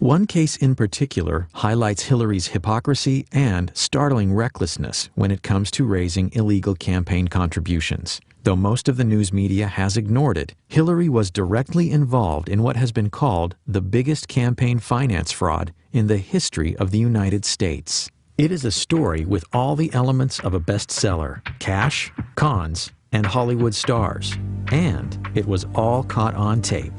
One case in particular highlights Hillary's hypocrisy and startling recklessness when it comes to raising illegal campaign contributions. Though most of the news media has ignored it, Hillary was directly involved in what has been called the biggest campaign finance fraud in the history of the United States. It is a story with all the elements of a bestseller: cash, cons, and Hollywood stars. And it was all caught on tape.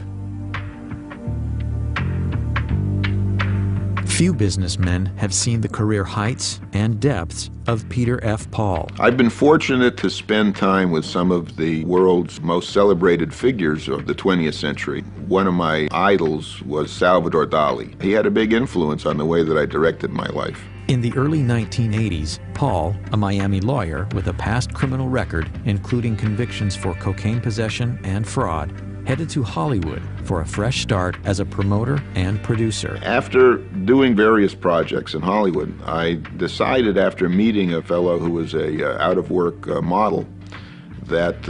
Few businessmen have seen the career heights and depths of Peter F. Paul. I've been fortunate to spend time with some of the world's most celebrated figures of the 20th century. One of my idols was Salvador Dali. He had a big influence on the way that I directed my life. In the early 1980s, Paul, a Miami lawyer with a past criminal record, including convictions for cocaine possession and fraud, headed to Hollywood for a fresh start as a promoter and producer. After doing various projects in Hollywood, I decided, after meeting a fellow who was a out-of-work model, that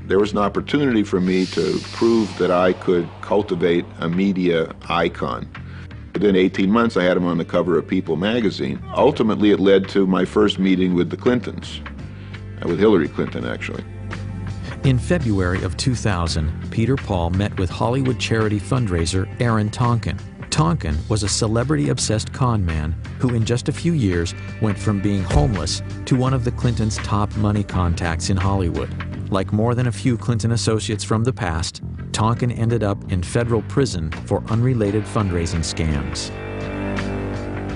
there was an opportunity for me to prove that I could cultivate a media icon. Within 18 months, I had him on the cover of People magazine. Ultimately, it led to my first meeting with the Clintons, with Hillary Clinton, actually. In February of 2000, Peter Paul met with Hollywood charity fundraiser Aaron Tonkin. Tonkin was a celebrity-obsessed con man who in just a few years went from being homeless to one of the Clintons' top money contacts in Hollywood. Like more than a few Clinton associates from the past, Tonkin ended up in federal prison for unrelated fundraising scams.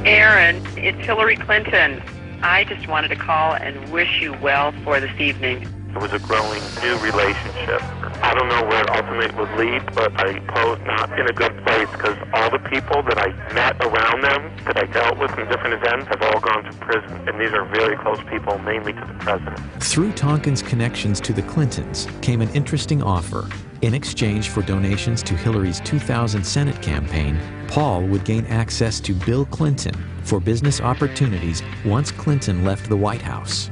Aaron, it's Hillary Clinton. I just wanted to call and wish you well for this evening. It was a growing new relationship. I don't know where it ultimately would lead, but I suppose not in a good place, because all the people that I met around them, that I dealt with in different events, have all gone to prison. And these are very close people, mainly to the president. Through Tonkin's connections to the Clintons came an interesting offer. In exchange for donations to Hillary's 2000 Senate campaign, Paul would gain access to Bill Clinton for business opportunities once Clinton left the White House.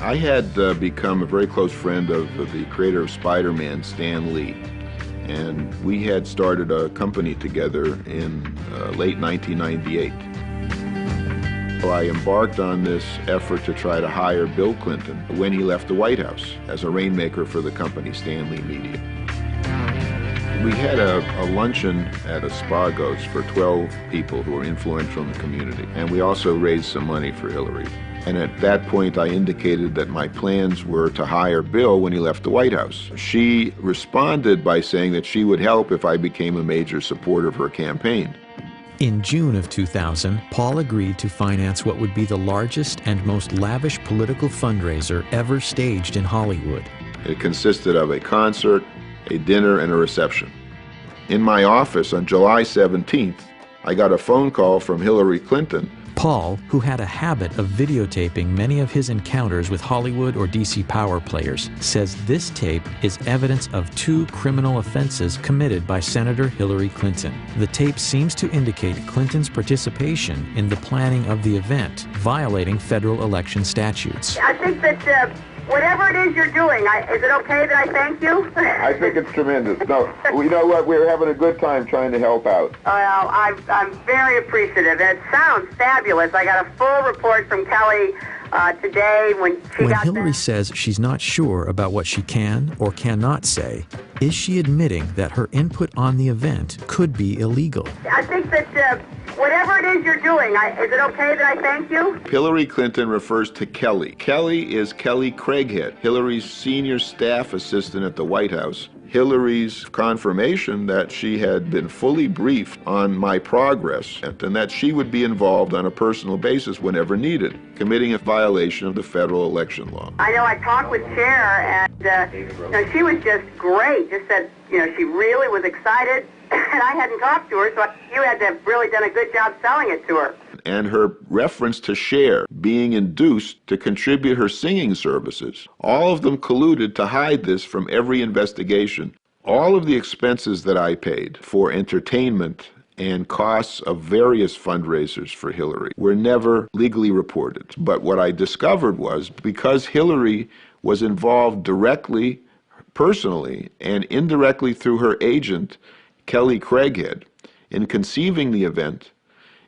I had become a very close friend of the creator of Spider-Man, Stan Lee, and we had started a company together in late 1998. So I embarked on this effort to try to hire Bill Clinton when he left the White House as a rainmaker for the company Stan Lee Media. We had a luncheon at Aspargo's for 12 people who were influential in the community, and we also raised some money for Hillary. And at that point, I indicated that my plans were to hire Bill when he left the White House. She responded by saying that she would help if I became a major supporter of her campaign. In June of 2000, Paul agreed to finance what would be the largest and most lavish political fundraiser ever staged in Hollywood. It consisted of a concert, a dinner, and a reception. In my office on July 17th, I got a phone call from Hillary Clinton. Paul, who had a habit of videotaping many of his encounters with Hollywood or DC power players, says this tape is evidence of 2 criminal offenses committed by Senator Hillary Clinton. The tape seems to indicate Clinton's participation in the planning of the event, violating federal election statutes. I think that whatever it is you're doing, is it okay that I thank you? I think it's tremendous. No, you know what? We're having a good time trying to help out. Well, I'm very appreciative. It sounds fabulous. I got a full report from Kelly today when Hillary says she's not sure about what she can or cannot say, is she admitting that her input on the event could be illegal? I think that whatever it is you're doing, is it okay that I thank you? Hillary Clinton refers to Kelly. Kelly is Kelly Craighead, Hillary's senior staff assistant at the White House. Hillary's confirmation that she had been fully briefed on my progress and that she would be involved on a personal basis whenever needed, committing a violation of the federal election law. I know I talked with Chair, and she was just great. Just said, she really was excited, and I hadn't talked to her, so you had to have really done a good job selling it to her. And her reference to Cher being induced to contribute her singing services, all of them colluded to hide this from every investigation. All of the expenses that I paid for entertainment and costs of various fundraisers for Hillary were never legally reported. But what I discovered was, because Hillary was involved directly, personally, and indirectly through her agent, Kelly Craighead, in conceiving the event,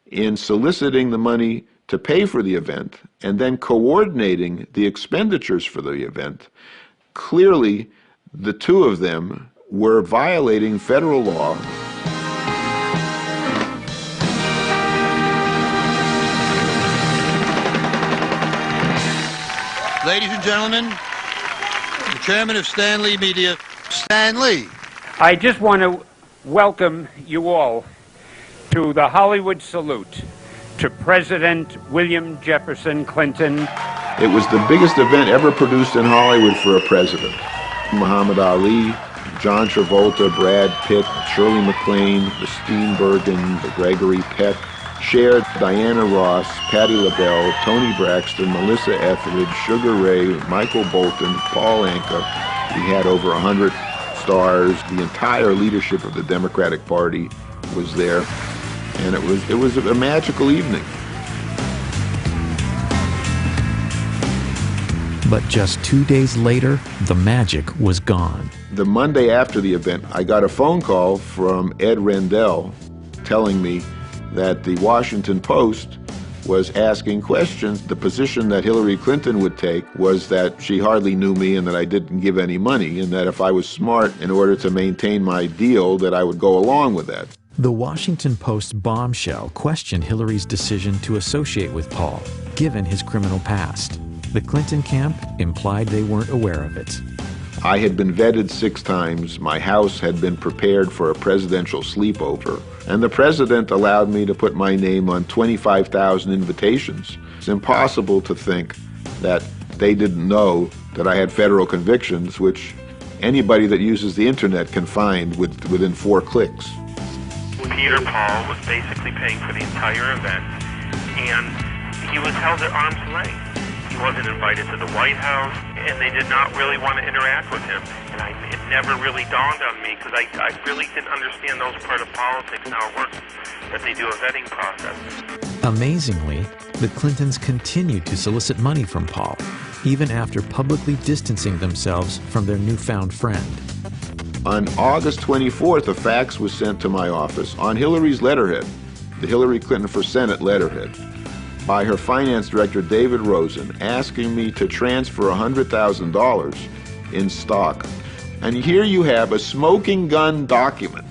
in soliciting the money to pay for the event, and then coordinating the expenditures for the event. Clearly, the two of them were violating federal law. Ladies and gentlemen, the chairman of Stan Lee Media, Stan Lee. I just want to welcome you all to the Hollywood salute to President William Jefferson Clinton. It was the biggest event ever produced in Hollywood for a president. Muhammad Ali, John Travolta, Brad Pitt, Shirley MacLaine, the Steenburgen, the Gregory Peck, Cher, Diana Ross, Patti LaBelle, Toni Braxton, Melissa Etheridge, Sugar Ray, Michael Bolton, Paul Anka. We had over 100 stars. The entire leadership of the Democratic Party was there, and it was a magical evening. But just 2 days later, the magic was gone. The Monday after the event, I got a phone call from Ed Rendell telling me that the Washington Post was asking questions. The position that Hillary Clinton would take was that she hardly knew me and that I didn't give any money, and that if I was smart in order to maintain my deal, that I would go along with that. The Washington Post bombshell questioned Hillary's decision to associate with Paul, given his criminal past. The Clinton camp implied they weren't aware of it. I had been vetted 6 times. My house had been prepared for a presidential sleepover, and the president allowed me to put my name on 25,000 invitations. It's impossible to think that they didn't know that I had federal convictions, which anybody that uses the internet can find within 4 clicks. Peter Paul was basically paying for the entire event, and he was held at arm's length. He wasn't invited to the White House, and they did not really want to interact with him. And it never really dawned on me, because I really didn't understand those part of politics and how it works, that they do a vetting process. Amazingly, the Clintons continued to solicit money from Paul, even after publicly distancing themselves from their newfound friend. On August 24th, a fax was sent to my office on Hillary's letterhead, the Hillary Clinton for Senate letterhead, by her finance director, David Rosen, asking me to transfer $100,000 in stock. And here you have a smoking gun document,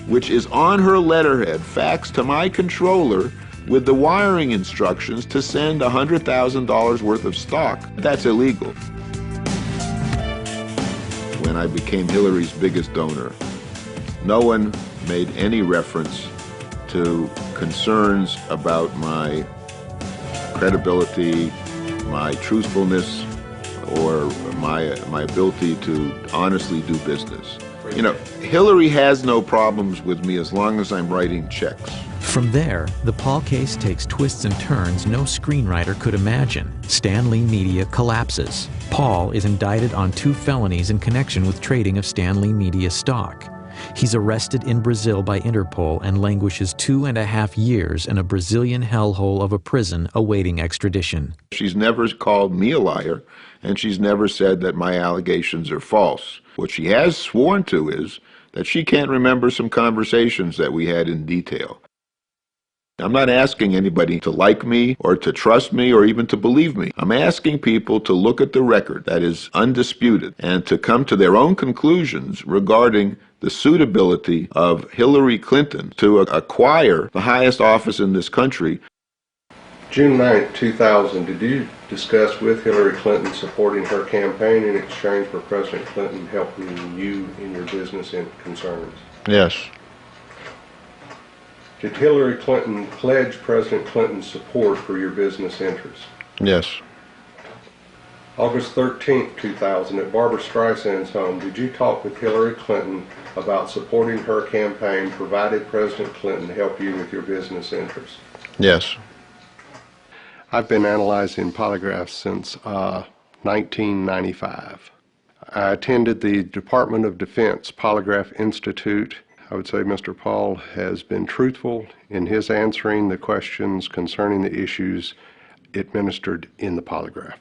which is on her letterhead, faxed to my controller with the wiring instructions to send $100,000 worth of stock. That's illegal. When I became Hillary's biggest donor, no one made any reference to concerns about my credibility, my truthfulness, or my ability to honestly do business. You know, Hillary has no problems with me as long as I'm writing checks. From there, the Paul case takes twists and turns no screenwriter could imagine. Stan Lee Media collapses. Paul is indicted on 2 felonies in connection with trading of Stan Lee Media stock. He's arrested in Brazil by Interpol and languishes 2.5 years in a Brazilian hellhole of a prison awaiting extradition. She's never called me a liar, and she's never said that my allegations are false. What she has sworn to is that she can't remember some conversations that we had in detail. I'm not asking anybody to like me or to trust me or even to believe me. I'm asking people to look at the record that is undisputed and to come to their own conclusions regarding the suitability of Hillary Clinton to acquire the highest office in this country. June 9, 2000, did you discuss with Hillary Clinton supporting her campaign in exchange for President Clinton helping you in your business concerns? Yes. Did Hillary Clinton pledge President Clinton's support for your business interests? Yes. August 13, 2000, at Barbra Streisand's home, did you talk with Hillary Clinton about supporting her campaign provided President Clinton help you with your business interests? Yes. I've been analyzing polygraphs since 1995. I attended the Department of Defense Polygraph Institute. I would say Mr. Paul has been truthful in his answering the questions concerning the issues administered in the polygraph.